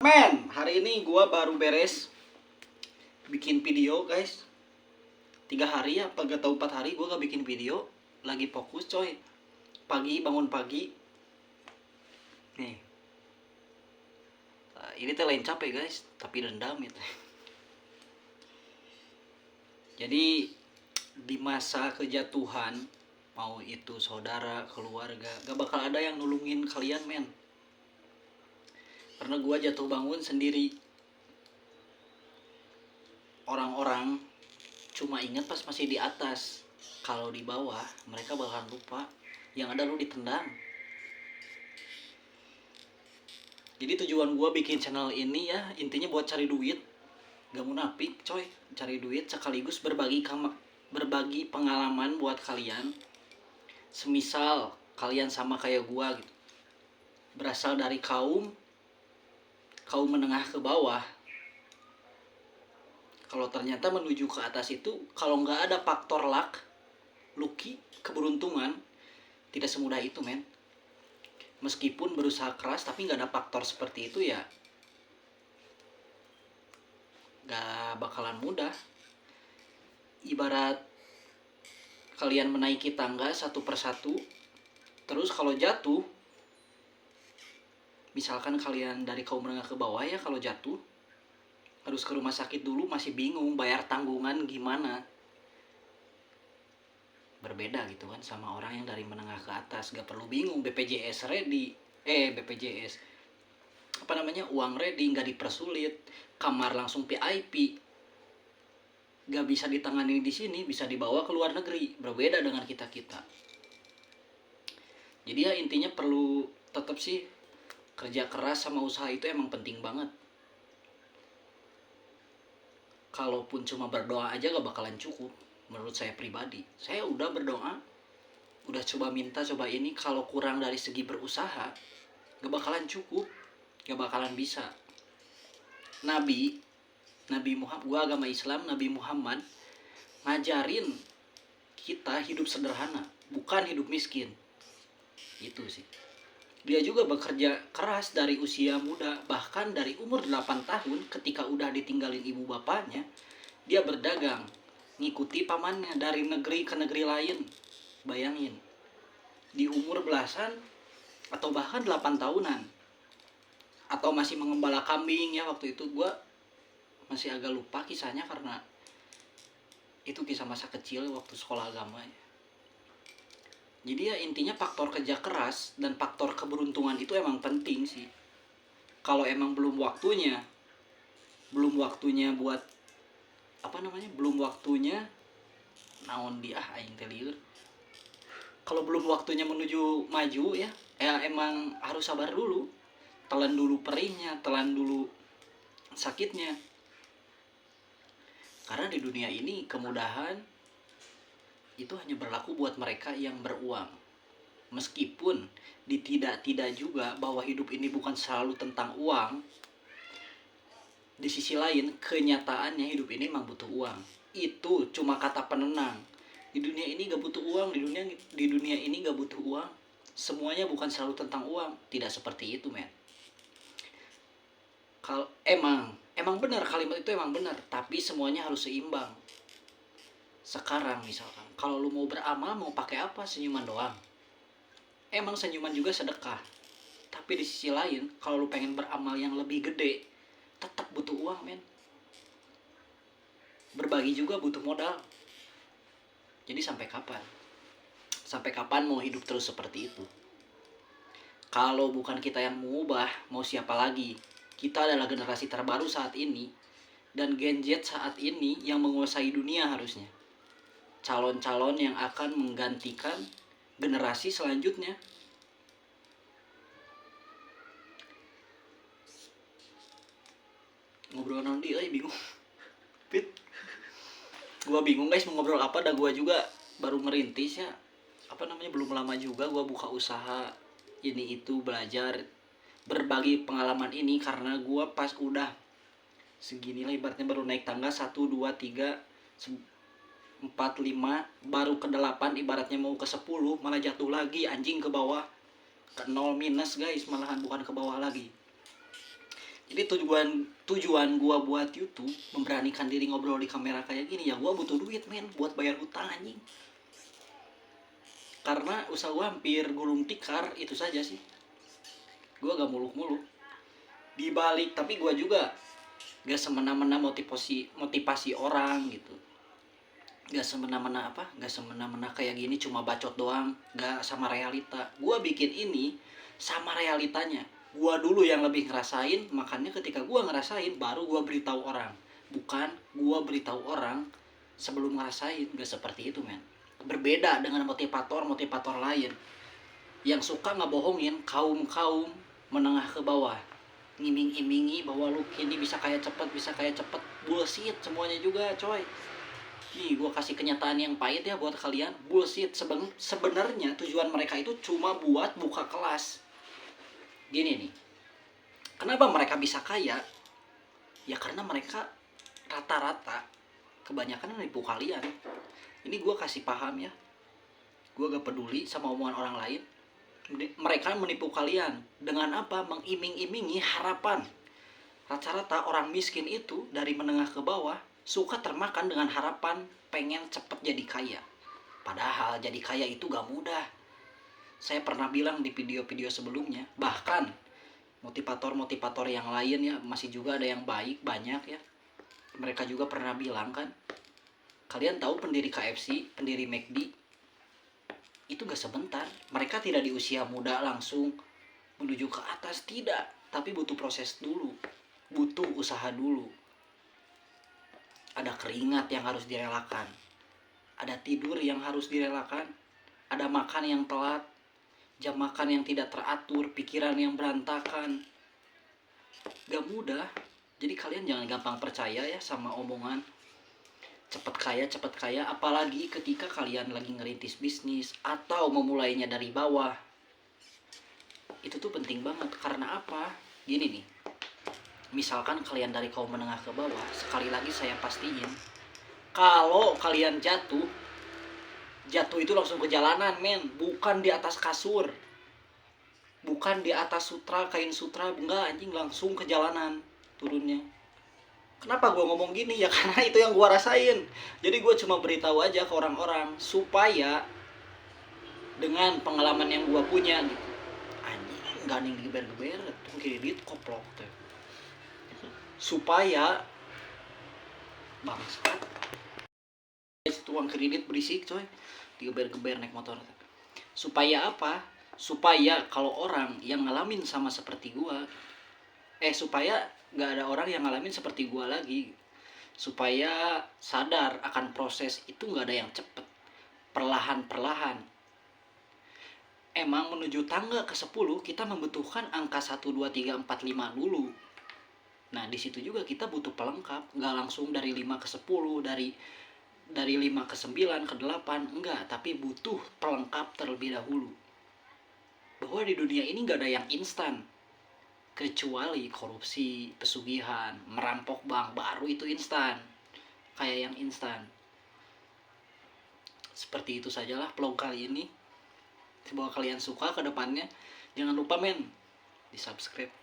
Men, hari ini gua baru beres bikin video guys. 3 hari ya, gak tau 4 hari gua gak bikin video. Lagi fokus coy. Pagi, bangun pagi. Nih. Ini teh lain capek guys, tapi dendam itu. Jadi di masa kejatuhan, mau itu saudara, keluarga, gak bakal ada yang nulungin kalian men. Karena gua jatuh bangun sendiri. Orang-orang cuma ingat pas masih di atas. Kalau di bawah mereka bakalan lupa. Yang ada lu ditendang. Jadi tujuan gue bikin channel ini ya intinya buat cari duit. Gak munafik coy, cari duit sekaligus berbagi pengalaman buat kalian. Semisal kalian sama kayak gue gitu, berasal dari kaum menengah ke bawah. Kalau ternyata menuju ke atas itu, kalau nggak ada faktor luck, lucky, keberuntungan, tidak semudah itu men. Meskipun berusaha keras tapi nggak ada faktor seperti itu ya nggak bakalan mudah. Ibarat kalian menaiki tangga satu persatu, terus kalau jatuh, misalkan kalian dari kaum menengah ke bawah ya, kalau jatuh harus ke rumah sakit dulu, masih bingung bayar tanggungan gimana. Berbeda gitu kan sama orang yang dari menengah ke atas, gak perlu bingung. BPJS ready, BPJS apa namanya, uang ready, gak dipersulit, kamar langsung VIP, gak bisa ditangani di sini, bisa dibawa ke luar negeri. Berbeda dengan kita. Jadi ya intinya perlu tetap sih kerja keras sama usaha itu emang penting banget. Kalaupun cuma berdoa aja gak bakalan cukup. Menurut saya pribadi, saya udah berdoa, udah coba minta, coba ini, kalau kurang dari segi berusaha gak bakalan cukup, gak bakalan bisa. Nabi Muhammad, gua agama Islam, Nabi Muhammad ngajarin kita hidup sederhana, bukan hidup miskin. Itu sih. Dia juga bekerja keras dari usia muda, bahkan dari umur 8 tahun ketika udah ditinggalin ibu bapaknya, dia berdagang, ngikuti pamannya dari negeri ke negeri lain. Bayangin, di umur belasan atau bahkan 8 tahunan. Atau masih mengembala kambing ya, waktu itu gue masih agak lupa kisahnya karena itu kisah masa kecil waktu sekolah agama ya. Jadi ya intinya faktor kerja keras dan faktor keberuntungan itu emang penting sih. Kalau emang belum waktunya buat apa namanya, belum waktunya naon dia aing teh lieur. Kalau belum waktunya menuju maju ya emang harus sabar dulu. Telan dulu perihnya, telan dulu sakitnya. Karena di dunia ini kemudahan itu hanya berlaku buat mereka yang beruang. Meskipun tidak juga bahwa hidup ini bukan selalu tentang uang. Di sisi lain, kenyataannya hidup ini memang butuh uang. Itu cuma kata penenang. Di dunia ini gak butuh uang, di dunia ini gak butuh uang. Semuanya bukan selalu tentang uang. Tidak seperti itu men. Emang benar, kalimat itu emang benar, tapi semuanya harus seimbang. Sekarang misalkan, kalau lu mau beramal, mau pakai apa? Senyuman doang. Emang senyuman juga sedekah. Tapi di sisi lain, kalau lu pengen beramal yang lebih gede, tetap butuh uang men. Berbagi juga butuh modal. Jadi sampai kapan? Sampai kapan mau hidup terus seperti itu? Kalau bukan kita yang mengubah, mau siapa lagi? Kita adalah generasi terbaru saat ini, dan Gen Z saat ini yang menguasai dunia harusnya. Calon-calon yang akan menggantikan generasi selanjutnya. Ngobrol nanti, bingung. Pit, gua bingung guys mau ngobrol apa. Dah gua juga baru merintis ya. Apa namanya, belum lama juga gua buka usaha ini itu, belajar berbagi pengalaman ini karena gua pas udah segini lah ibaratnya, baru naik tangga 1, 2, 3, 4, 5, baru ke 8, ibaratnya mau ke 10 malah jatuh lagi anjing ke bawah, ke 0 minus guys, malahan bukan ke bawah lagi. Jadi tujuan gua buat YouTube, memberanikan diri ngobrol di kamera kayak gini, ya gua butuh duit men buat bayar utang anjing. Karena usaha gua hampir gulung tikar, itu saja sih. Gua gak muluk-muluk. Dibalik, tapi gua juga gak semena-mena motivasi orang gitu. Gak semena-mena kayak gini cuma bacot doang, gak sama realita. Gua bikin ini sama realitanya. Gua dulu yang lebih ngerasain, makanya ketika gua ngerasain baru gua beritahu orang. Bukan gua beritahu orang sebelum ngerasain, gak seperti itu men. Berbeda dengan motivator lain yang suka ngebohongin kaum menengah ke bawah, ngiming-imingi bahwa lu kini bisa kaya cepet. Bullshit semuanya juga coy. Nih gue kasih kenyataan yang pahit ya buat kalian. Bullshit. Sebenarnya tujuan mereka itu cuma buat buka kelas. Gini nih, kenapa mereka bisa kaya? Ya karena mereka rata-rata kebanyakan menipu kalian. Ini gue kasih paham ya, gue gak peduli sama omongan orang lain. Mereka menipu kalian dengan apa? Mengiming-imingi harapan. Rata-rata orang miskin itu dari menengah ke bawah suka termakan dengan harapan pengen cepet jadi kaya. Padahal jadi kaya itu gak mudah. Saya pernah bilang di video-video sebelumnya. Bahkan motivator yang lain ya, masih juga ada yang baik, banyak ya. Mereka juga pernah bilang kan, kalian tahu pendiri KFC, pendiri McD, itu gak sebentar. Mereka tidak di usia muda langsung menuju ke atas, tidak. Tapi butuh proses dulu, butuh usaha dulu. Ada keringat yang harus direlakan, ada tidur yang harus direlakan, ada makan yang telat, jam makan yang tidak teratur, pikiran yang berantakan. Gak mudah. Jadi kalian jangan gampang percaya ya sama omongan cepet kaya, apalagi ketika kalian lagi ngerintis bisnis atau memulainya dari bawah. Itu tuh penting banget. Karena apa? Gini nih, misalkan kalian dari kaum menengah ke bawah, sekali lagi saya pastiin, kalau kalian jatuh itu langsung ke jalanan men, bukan di atas kasur, bukan di atas sutra, kain sutra, enggak anjing, langsung ke jalanan turunnya. Kenapa gue ngomong gini? Ya karena itu yang gue rasain. Jadi gue cuma beritahu aja ke orang-orang supaya dengan pengalaman yang gue punya gitu. Anjing, gak nih geber-geber, kredit koplok tuh. Supaya bangsat. Tuang kredit berisik coy, digeber-geber naik motor. Supaya apa? Supaya kalau orang yang ngalamin sama seperti gue, supaya gak ada orang yang ngalamin seperti gue lagi. Supaya sadar akan proses itu gak ada yang cepet, perlahan-perlahan. Emang menuju tangga ke 10 kita membutuhkan angka 1, 2, 3, 4, 5 dulu. Nah disitu juga kita butuh pelengkap. Gak langsung dari 5 ke 10, dari 5 ke 9 ke 8, enggak. Tapi butuh pelengkap terlebih dahulu. Bahwa di dunia ini gak ada yang instan, kecuali korupsi, pesugihan, merampok bank, baru itu instan. Kayak yang instan. Seperti itu sajalah vlog kali ini. Semoga kalian suka ke depannya. Jangan lupa men, di subscribe.